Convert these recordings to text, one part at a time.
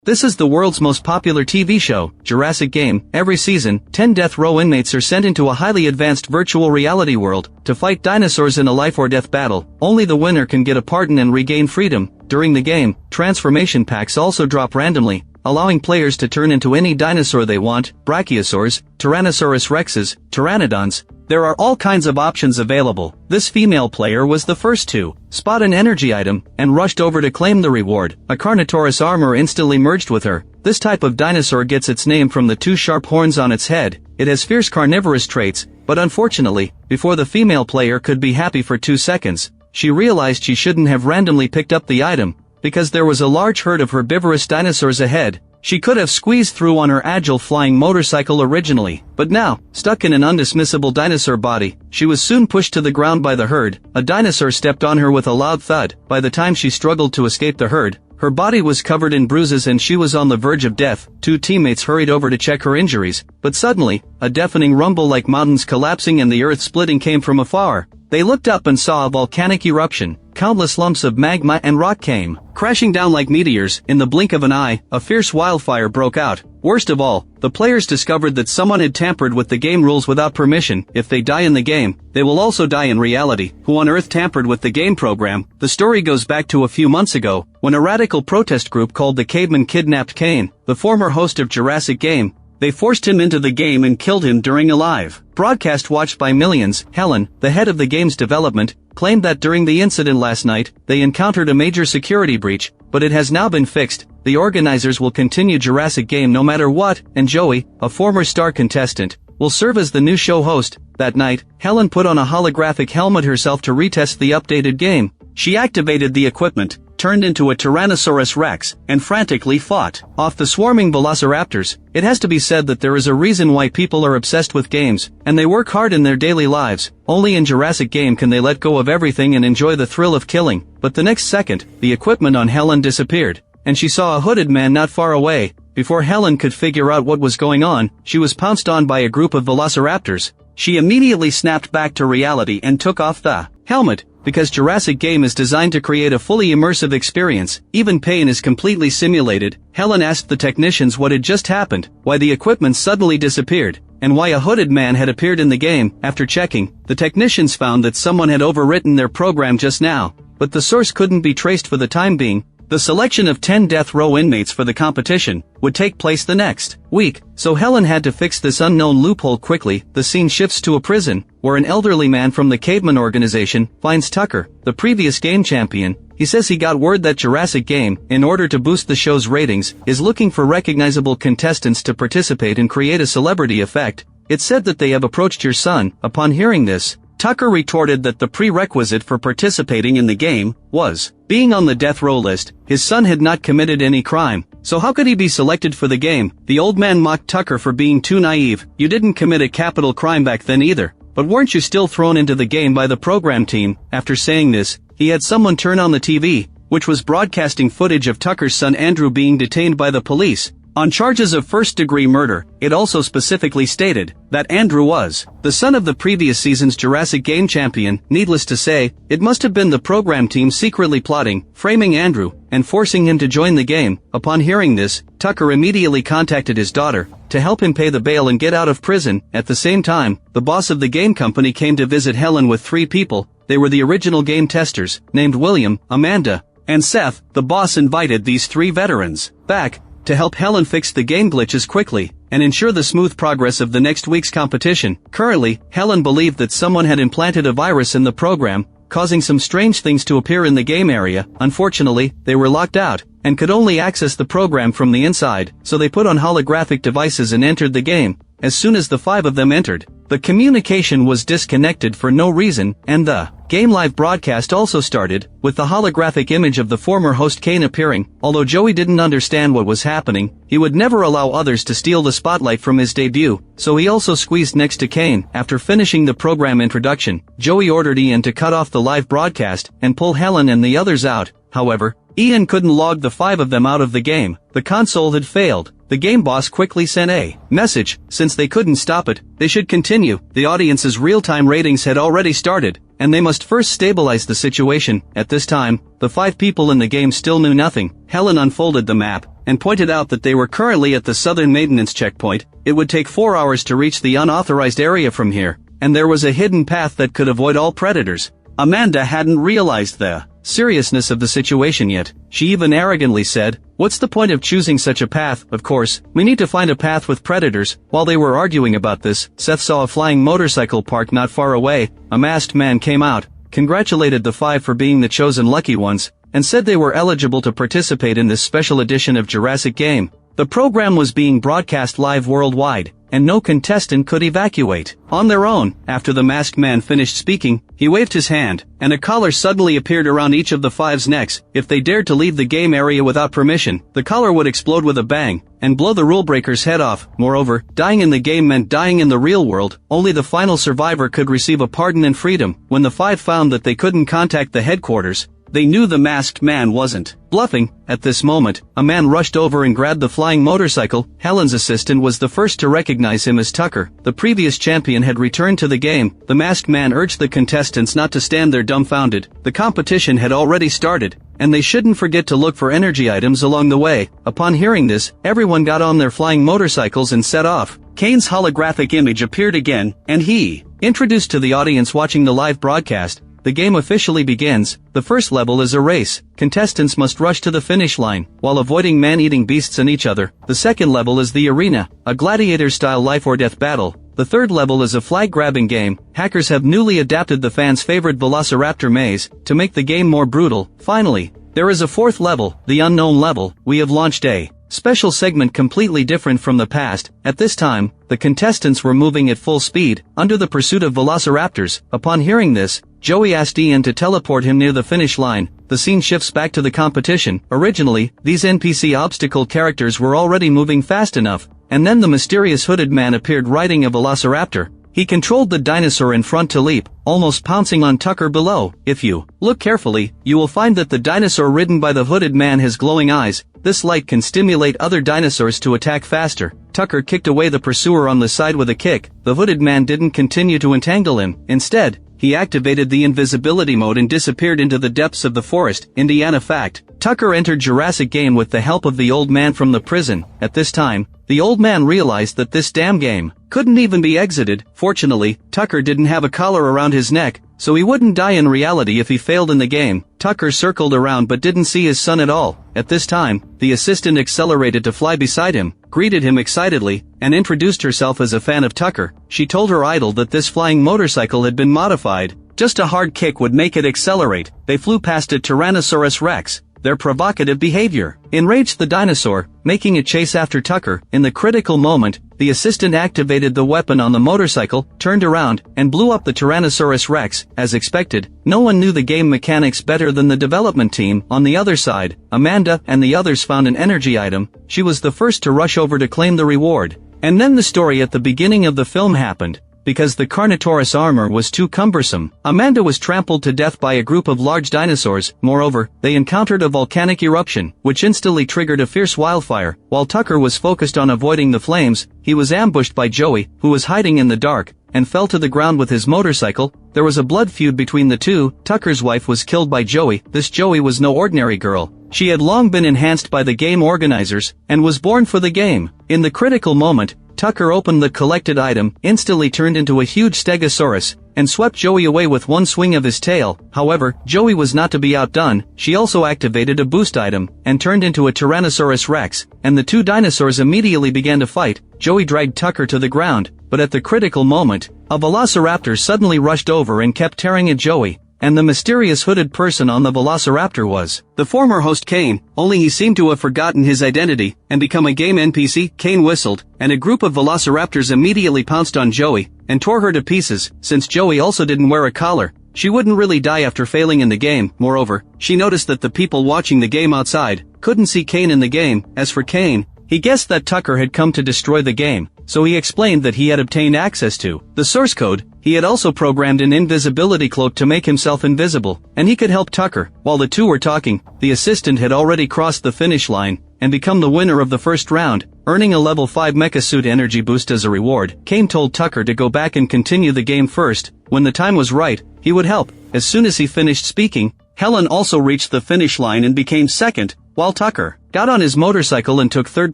This is the world's most popular TV show, Jurassic Game. Every season, 10 death row inmates are sent into a highly advanced virtual reality world to fight dinosaurs in a life-or-death battle. Only the winner can get a pardon and regain freedom. During the game, transformation packs also drop randomly, allowing players to turn into any dinosaur they want: brachiosaurs, Tyrannosaurus rexes, pteranodons. There are all kinds of options available. This female player was the first to spot an energy item and rushed over to claim the reward. A Carnotaurus armor instantly merged with her. This type of dinosaur gets its name from the two sharp horns on its head. It has fierce carnivorous traits, but unfortunately, before the female player could be happy for 2 seconds, she realized she shouldn't have randomly picked up the item, because there was a large herd of herbivorous dinosaurs ahead. She could have squeezed through on her agile flying motorcycle originally, but now, stuck in an undismissible dinosaur body, she was soon pushed to the ground by the herd. A dinosaur stepped on her with a loud thud. By the time she struggled to escape the herd, her body was covered in bruises and she was on the verge of death. 2 teammates hurried over to check her injuries, but suddenly, a deafening rumble like mountains collapsing and the earth splitting came from afar. They looked up and saw a volcanic eruption. Countless lumps of magma and rock came crashing down like meteors. In the blink of an eye, a fierce wildfire broke out. Worst of all, the players discovered that someone had tampered with the game rules without permission. If they die in the game, they will also die in reality. Who on earth tampered with the game program? The story goes back to a few months ago, when a radical protest group called the Cavemen kidnapped Kane, the former host of Jurassic Game. They forced him into the game and killed him during a live broadcast watched by millions. Helen, the head of the game's development, claimed that during the incident last night, they encountered a major security breach, but it has now been fixed. The organizers will continue Jurassic Game no matter what, and Joey, a former star contestant, will serve as the new show host. That night, Helen put on a holographic helmet herself to retest the updated game. She activated the equipment, turned into a Tyrannosaurus rex, and frantically fought off the swarming velociraptors. It has to be said that there is a reason why people are obsessed with games, and they work hard in their daily lives. Only in Jurassic Game can they let go of everything and enjoy the thrill of killing. But the next second, the equipment on Helen disappeared, and she saw a hooded man not far away. Before Helen could figure out what was going on, she was pounced on by a group of velociraptors. She immediately snapped back to reality and took off the helmet. Because Jurassic Game is designed to create a fully immersive experience, even pain is completely simulated. Helen asked the technicians what had just happened, why the equipment suddenly disappeared, and why a hooded man had appeared in the game. After checking, the technicians found that someone had overwritten their program just now, but the source couldn't be traced for the time being. The selection of 10 death row inmates for the competition would take place the next week, so Helen had to fix this unknown loophole quickly. The scene shifts to a prison, where an elderly man from the Caveman organization finds Tucker, the previous game champion. He says he got word that Jurassic Game, in order to boost the show's ratings, is looking for recognizable contestants to participate and create a celebrity effect. It's said that they have approached your son. Upon hearing this, Tucker retorted that the prerequisite for participating in the game was being on the death row list. His son had not committed any crime, so how could he be selected for the game? The old man mocked Tucker for being too naive. You didn't commit a capital crime back then either, but weren't you still thrown into the game by the program team? After saying this, he had someone turn on the TV, which was broadcasting footage of Tucker's son Andrew being detained by the police on charges of first-degree murder. It also specifically stated that Andrew was the son of the previous season's Jurassic Game champion. Needless to say, it must have been the program team secretly plotting, framing Andrew, and forcing him to join the game. Upon hearing this, Tucker immediately contacted his daughter to help him pay the bail and get out of prison. At the same time, the boss of the game company came to visit Helen with 3 people. They were the original game testers, named William, Amanda, and Seth. The boss invited these 3 veterans back to help Helen fix the game glitches quickly and ensure the smooth progress of the next week's competition. Currently, Helen believed that someone had implanted a virus in the program, causing some strange things to appear in the game area. Unfortunately, they were locked out and could only access the program from the inside, so they put on holographic devices and entered the game. As soon as the 5 of them entered, the communication was disconnected for no reason, and the game live broadcast also started, with the holographic image of the former host Kane appearing. Although Joey didn't understand what was happening, he would never allow others to steal the spotlight from his debut, so he also squeezed next to Kane. After finishing the program introduction, Joey ordered Ian to cut off the live broadcast and pull Helen and the others out. However, Ian couldn't log the 5 of them out of the game. The console had failed. The game boss quickly sent a message. Since they couldn't stop it, they should continue. The audience's real-time ratings had already started, and they must first stabilize the situation. At this time, the 5 people in the game still knew nothing. Helen unfolded the map, and pointed out that they were currently at the southern maintenance checkpoint. It would take 4 hours to reach the unauthorized area from here, and there was a hidden path that could avoid all predators. Amanda hadn't realized the seriousness of the situation yet. She even arrogantly said, "What's the point of choosing such a path? Of course, we need to find a path with predators." While they were arguing about this, Seth saw a flying motorcycle parked not far away. A masked man came out, congratulated the 5 for being the chosen lucky ones, and said they were eligible to participate in this special edition of Jurassic Game. The program was being broadcast live worldwide, and no contestant could evacuate on their own. After the masked man finished speaking, he waved his hand, and a collar suddenly appeared around each of the 5's necks. If they dared to leave the game area without permission, the collar would explode with a bang, and blow the rule breaker's head off. Moreover, dying in the game meant dying in the real world. Only the final survivor could receive a pardon and freedom. When the 5 found that they couldn't contact the headquarters, they knew the masked man wasn't bluffing. At this moment, a man rushed over and grabbed the flying motorcycle. Helen's assistant was the first to recognize him as Tucker. The previous champion had returned to the game. The masked man urged the contestants not to stand there dumbfounded. The competition had already started, and they shouldn't forget to look for energy items along the way. Upon hearing this, everyone got on their flying motorcycles and set off. Kane's holographic image appeared again, and he introduced to the audience watching the live broadcast. The game officially begins. The first level is a race. Contestants must rush to the finish line, while avoiding man-eating beasts and each other. The second level is the arena, a gladiator-style life-or-death battle. The third level is a flag-grabbing game. Hackers have newly adapted the fans' favorite Velociraptor maze, to make the game more brutal. Finally, there is a fourth level, the unknown level. We have launched a special segment completely different from the past. At this time, the contestants were moving at full speed, under the pursuit of velociraptors. Upon hearing this, Joey asked Ian to teleport him near the finish line. The scene shifts back to the competition. Originally, these NPC obstacle characters were already moving fast enough, and then the mysterious hooded man appeared riding a velociraptor. He controlled the dinosaur in front to leap, almost pouncing on Tucker below. If you look carefully, you will find that the dinosaur ridden by the hooded man has glowing eyes. This light can stimulate other dinosaurs to attack faster. Tucker kicked away the pursuer on the side with a kick. The hooded man didn't continue to entangle him. Instead, he activated the invisibility mode and disappeared into the depths of the forest. Indiana fact: Tucker entered Jurassic Game with the help of the old man from the prison. At this time, the old man realized that this damn game couldn't even be exited. Fortunately, Tucker didn't have a collar around his neck, so he wouldn't die in reality if he failed in the game. Tucker circled around but didn't see his son at all. At this time, the assistant accelerated to fly beside him, greeted him excitedly, and introduced herself as a fan of Tucker. She told her idol that this flying motorcycle had been modified. Just a hard kick would make it accelerate. They flew past a Tyrannosaurus Rex. Their provocative behavior enraged the dinosaur, making it chase after Tucker. In the critical moment, the assistant activated the weapon on the motorcycle, turned around, and blew up the Tyrannosaurus Rex. As expected, no one knew the game mechanics better than the development team. On the other side, Amanda and the others found an energy item. She was the first to rush over to claim the reward. And then the story at the beginning of the film happened. Because the Carnotaurus armor was too cumbersome, Amanda was trampled to death by a group of large dinosaurs. Moreover, they encountered a volcanic eruption, which instantly triggered a fierce wildfire. While Tucker was focused on avoiding the flames, he was ambushed by Joey, who was hiding in the dark, and fell to the ground with his motorcycle. There was a blood feud between the two. Tucker's wife was killed by Joey. This Joey was no ordinary girl. She had long been enhanced by the game organizers, and was born for the game. In the critical moment, Tucker opened the collected item, instantly turned into a huge stegosaurus, and swept Joey away with one swing of his tail. However, Joey was not to be outdone. She also activated a boost item, and turned into a Tyrannosaurus Rex, and the two dinosaurs immediately began to fight. Joey dragged Tucker to the ground, but at the critical moment, a velociraptor suddenly rushed over and kept tearing at Joey. And the mysterious hooded person on the velociraptor was the former host Kane, only he seemed to have forgotten his identity and become a game NPC. Kane whistled, and a group of velociraptors immediately pounced on Joey and tore her to pieces. Since Joey also didn't wear a collar, she wouldn't really die after failing in the game. Moreover, she noticed that the people watching the game outside couldn't see Kane in the game. As for Kane, he guessed that Tucker had come to destroy the game, so he explained that he had obtained access to the source code. He had also programmed an invisibility cloak to make himself invisible, and he could help Tucker. While the two were talking, the assistant had already crossed the finish line, and become the winner of the first round, earning a level 5 mecha suit energy boost as a reward. Kane told Tucker to go back and continue the game first. When the time was right, he would help. As soon as he finished speaking, Helen also reached the finish line and became second, while Tucker got on his motorcycle and took third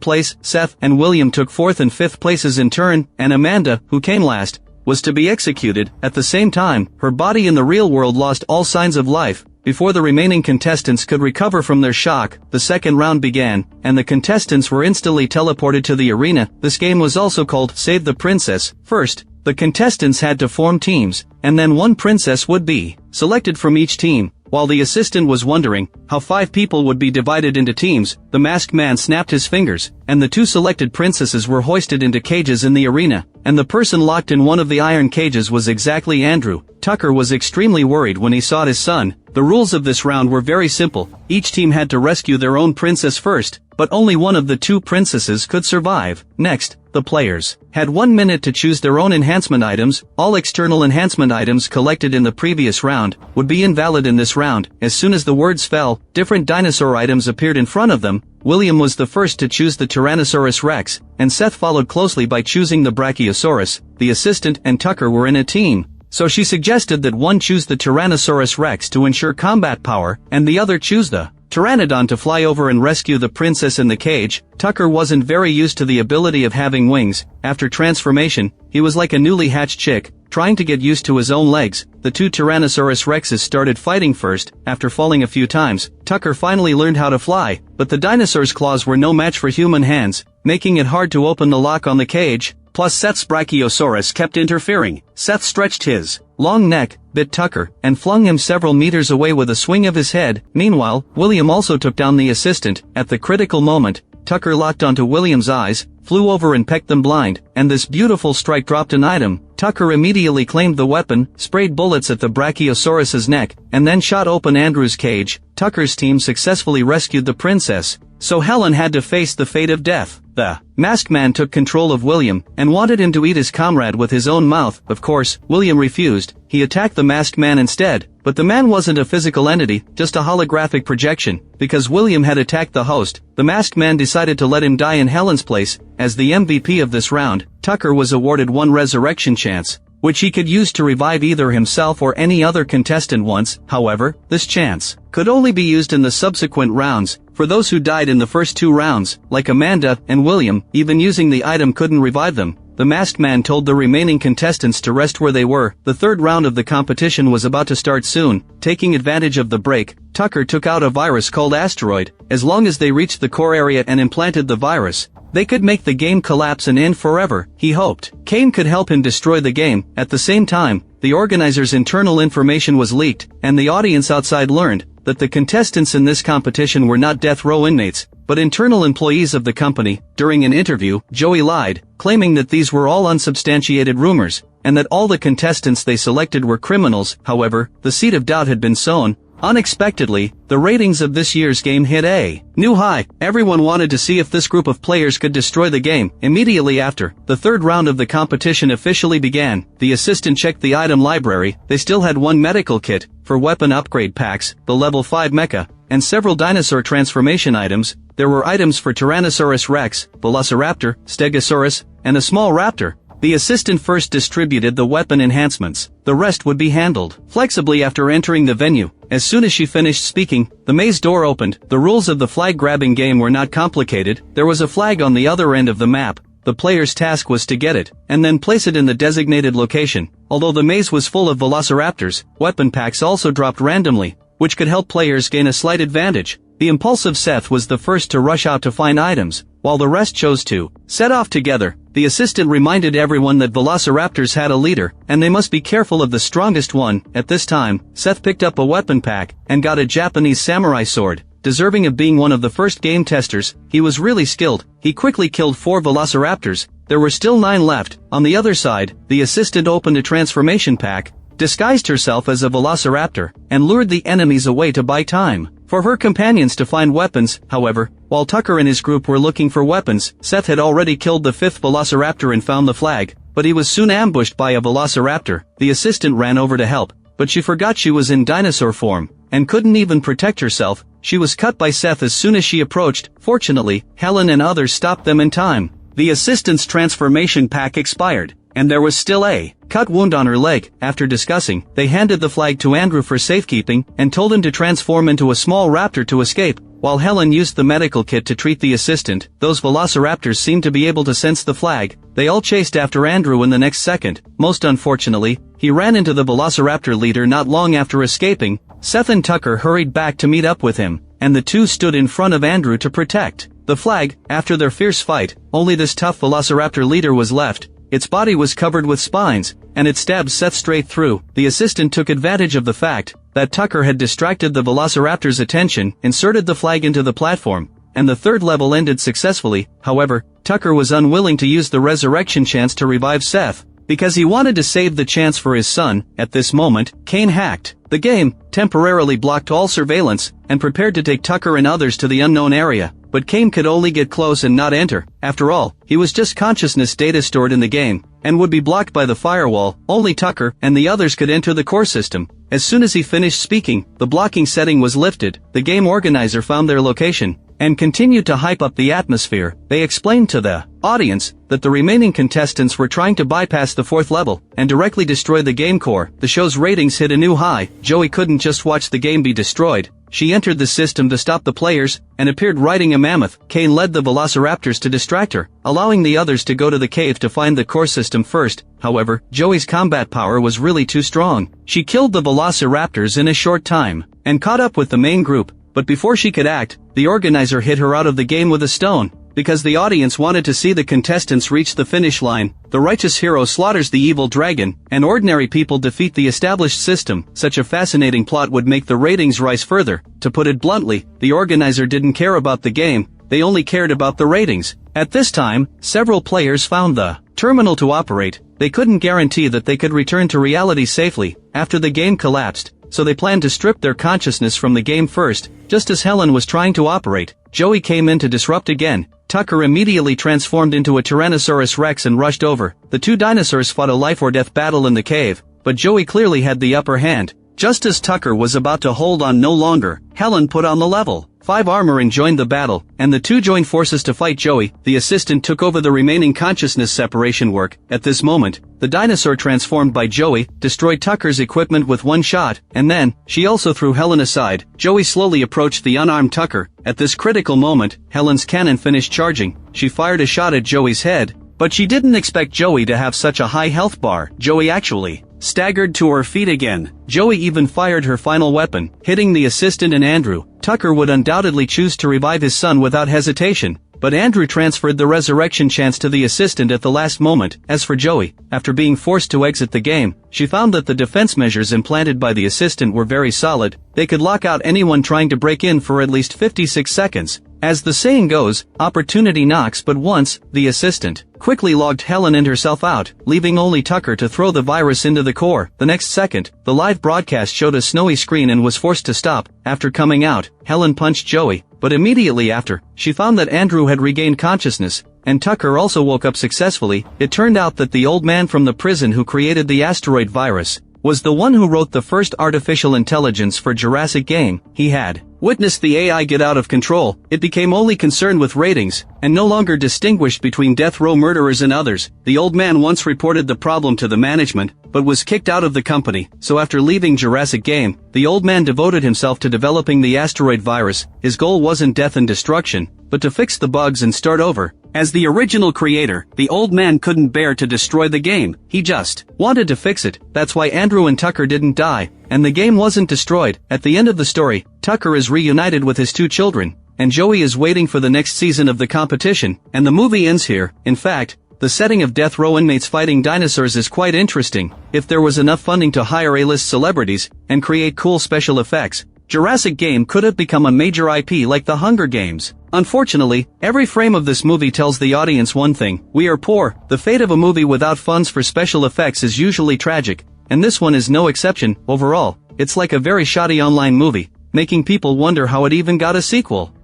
place. Seth and William took fourth and fifth places in turn, and Amanda, who came last, was to be executed. At the same time, her body in the real world lost all signs of life. Before the remaining contestants could recover from their shock, the second round began, and the contestants were instantly teleported to the arena. This game was also called Save the Princess. First, the contestants had to form teams, and then one princess would be selected from each team. While the assistant was wondering how 5 people would be divided into teams, the masked man snapped his fingers, and the 2 selected princesses were hoisted into cages in the arena, and the person locked in one of the iron cages was exactly Andrew. Tucker was extremely worried when he saw his son. The rules of this round were very simple. Each team had to rescue their own princess first, but only one of the 2 princesses could survive. Next, the players had 1 minute to choose their own enhancement items. All external enhancement items collected in the previous round would be invalid in this round. As soon as the words fell, different dinosaur items appeared in front of them. William was the first to choose the Tyrannosaurus Rex, and Seth followed closely by choosing the Brachiosaurus. The assistant and Tucker were in a team, so she suggested that one choose the Tyrannosaurus Rex to ensure combat power, and the other choose the Pteranodon to fly over and rescue the princess in the cage. Tucker wasn't very used to the ability of having wings. After transformation, he was like a newly hatched chick, trying to get used to his own legs. The 2 Tyrannosaurus Rexes started fighting first. After falling a few times, Tucker finally learned how to fly, but the dinosaur's claws were no match for human hands, making it hard to open the lock on the cage. Plus Seth's Brachiosaurus kept interfering. Seth stretched his long neck, bit Tucker, and flung him several meters away with a swing of his head. Meanwhile, William also took down the assistant. At the critical moment, Tucker locked onto William's eyes, flew over and pecked them blind, and this beautiful strike dropped an item. Tucker immediately claimed the weapon, sprayed bullets at the Brachiosaurus's neck, and then shot open Andrew's cage. Tucker's team successfully rescued the princess, so Helen had to face the fate of death. The masked man took control of William, and wanted him to eat his comrade with his own mouth. Of course, William refused. He attacked the masked man instead, but the man wasn't a physical entity, just a holographic projection. Because William had attacked the host, the masked man decided to let him die in Helen's place. As the MVP of this round, Tucker was awarded 1 resurrection chance, which he could use to revive either himself or any other contestant once. However, this chance could only be used in the subsequent rounds. For those who died in the first 2 rounds, like Amanda and William, even using the item couldn't revive them. The masked man told the remaining contestants to rest where they were. The third round of the competition was about to start soon. Taking advantage of the break, Tucker took out a virus called Asteroid. As long as they reached the core area and implanted the virus, they could make the game collapse and end forever. He hoped Kane could help him destroy the game. At the same time, the organizers' internal information was leaked, and the audience outside learned that the contestants in this competition were not death row inmates, but internal employees of the company. During an interview, Joey lied, claiming that these were all unsubstantiated rumors, and that all the contestants they selected were criminals. However, the seed of doubt had been sown. Unexpectedly, the ratings of this year's game hit a new high. Everyone wanted to see if this group of players could destroy the game. Immediately after, the third round of the competition officially began. The assistant checked the item library. They still had 1 medical kit for weapon upgrade packs, the level 5 mecha, and several dinosaur transformation items. There were items for Tyrannosaurus Rex, Velociraptor, Stegosaurus, and a small raptor. The assistant first distributed the weapon enhancements. The rest would be handled flexibly after entering the venue. As soon as she finished speaking, the maze door opened. The rules of the flag-grabbing game were not complicated. There was a flag on the other end of the map. The player's task was to get it, and then place it in the designated location. Although the maze was full of velociraptors, weapon packs also dropped randomly, which could help players gain a slight advantage. The impulsive Seth was the first to rush out to find items, while the rest chose to set off together. The assistant reminded everyone that velociraptors had a leader, and they must be careful of the strongest one. At this time, Seth picked up a weapon pack, and got a Japanese samurai sword. Deserving of being one of the first game testers, he was really skilled. He quickly killed 4 velociraptors. There were still 9 left. On the other side, the assistant opened a transformation pack, disguised herself as a velociraptor, and lured the enemies away to buy time for her companions to find weapons. However, while Tucker and his group were looking for weapons, Seth had already killed the 5th velociraptor and found the flag, but he was soon ambushed by a velociraptor. The assistant ran over to help, but she forgot she was in dinosaur form, and couldn't even protect herself. She was cut by Seth as soon as she approached. Fortunately, Helen and others stopped them in time. The assistant's transformation pack expired, and there was still a cut wound on her leg. After discussing, they handed the flag to Andrew for safekeeping, and told him to transform into a small raptor to escape. While Helen used the medical kit to treat the assistant, those velociraptors seemed to be able to sense the flag. They all chased after Andrew in the next second. Most unfortunately, he ran into the velociraptor leader not long after escaping. Seth and Tucker hurried back to meet up with him, and the two stood in front of Andrew to protect the flag. After their fierce fight, only this tough velociraptor leader was left. Its body was covered with spines, and it stabbed Seth straight through. The assistant took advantage of the fact that Tucker had distracted the velociraptor's attention, inserted the flag into the platform, and the third level ended successfully. However, Tucker was unwilling to use the resurrection chance to revive Seth, because he wanted to save the chance for his son. At this moment, Kane hacked the game, temporarily blocked all surveillance, and prepared to take Tucker and others to the unknown area. But Kane could only get close and not enter. After all, he was just consciousness data stored in the game, and would be blocked by the firewall. Only Tucker and the others could enter the core system. As soon as he finished speaking, the blocking setting was lifted. The game organizer found their location, and continued to hype up the atmosphere. They explained to the audience that the remaining contestants were trying to bypass the fourth level, and directly destroy the game core. The show's ratings hit a new high. Joey couldn't just watch the game be destroyed. She entered the system to stop the players, and appeared riding a mammoth. Kane led the velociraptors to distract her, allowing the others to go to the cave to find the core system first. However, Joey's combat power was really too strong. She killed the velociraptors in a short time, and caught up with the main group. But before she could act, the organizer hit her out of the game with a stone. Because the audience wanted to see the contestants reach the finish line, the righteous hero slaughters the evil dragon, and ordinary people defeat the established system. Such a fascinating plot would make the ratings rise further. To put it bluntly, the organizer didn't care about the game, they only cared about the ratings. At this time, several players found the terminal to operate. They couldn't guarantee that they could return to reality safely after the game collapsed, so they planned to strip their consciousness from the game first. Just as Helen was trying to operate, Joey came in to disrupt again. Tucker immediately transformed into a Tyrannosaurus Rex and rushed over. The two dinosaurs fought a life-or-death battle in the cave, but Joey clearly had the upper hand. Just as Tucker was about to hold on no longer, Helen put on the level 5 armor and joined the battle, and the two joined forces to fight Joey. The assistant took over the remaining consciousness separation work. At this moment, the dinosaur transformed by Joey destroyed Tucker's equipment with one shot, and then, she also threw Helen aside. Joey slowly approached the unarmed Tucker. At this critical moment, Helen's cannon finished charging. She fired a shot at Joey's head, but she didn't expect Joey to have such a high health bar. Joey actually staggered to her feet again. Joey even fired her final weapon, hitting the assistant and Andrew. Tucker would undoubtedly choose to revive his son without hesitation, but Andrew transferred the resurrection chance to the assistant at the last moment. As for Joey, after being forced to exit the game, she found that the defense measures implanted by the assistant were very solid. They could lock out anyone trying to break in for at least 56 seconds. As the saying goes, opportunity knocks but once. The assistant quickly logged Helen and herself out, leaving only Tucker to throw the virus into the core. The next second, the live broadcast showed a snowy screen and was forced to stop. After coming out, Helen punched Joey, but immediately after, she found that Andrew had regained consciousness, and Tucker also woke up successfully. It turned out that the old man from the prison who created the asteroid virus was the one who wrote the first artificial intelligence for Jurassic Game. He had witnessed the AI get out of control. It became only concerned with ratings, and no longer distinguished between death row murderers and others. The old man once reported the problem to the management, but was kicked out of the company. So after leaving Jurassic Game, the old man devoted himself to developing the asteroid virus. His goal wasn't death and destruction, but to fix the bugs and start over. As the original creator, the old man couldn't bear to destroy the game. He just wanted to fix it. That's why Andrew and Tucker didn't die, and the game wasn't destroyed. At the end of the story, Tucker is reunited with his 2 children, and Joey is waiting for the next season of the competition, and the movie ends here. In fact, the setting of death row inmates fighting dinosaurs is quite interesting. If there was enough funding to hire A-list celebrities and create cool special effects, Jurassic Game could have become a major IP like the Hunger Games. Unfortunately, every frame of this movie tells the audience one thing: we are poor. The fate of a movie without funds for special effects is usually tragic, and this one is no exception. Overall, it's like a very shoddy online movie, making people wonder how it even got a sequel.